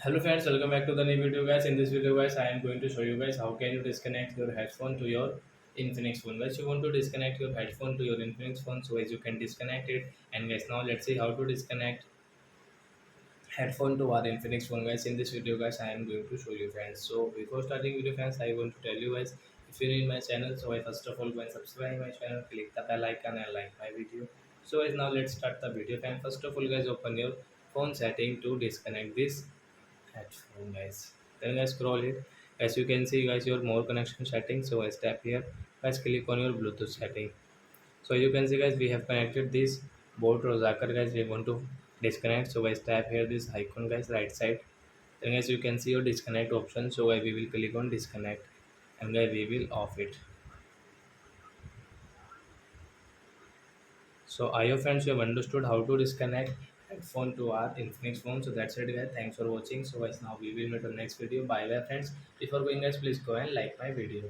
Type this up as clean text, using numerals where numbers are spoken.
Hello friends, welcome back to the new video guys. In this video guys, I am going to show you guys how can you disconnect your headphone to your Infinix phone. Guys, you want to disconnect your headphone to your Infinix phone, so as you can disconnect it. And guys, now let's see how to disconnect headphone to our Infinix phone guys. In this video guys, I am going to show you friends. So before starting video friends, I want to tell you guys, if you're in my channel, so I first of all go and subscribe my channel, click the bell icon and like my video. So guys, now let's start the video friend. First of all guys, open your phone setting to disconnect this headphone guys. Then guys, scroll it. As you can see guys, your more connection settings. So I tap here, guys, click on your Bluetooth setting. So you can see guys, we have connected this board Rosakar guys. We want to disconnect, so guys, tap here this icon guys, right side. Then guys, you can see your disconnect option, so guys, we will click on disconnect, and guys, we will off it. So I hope friends you have understood how to disconnect headphone to our Infinix phone. So that's it guys, thanks for watching. So guys, now we will meet on next video. Bye bye friends. Before going guys, please go and like my video.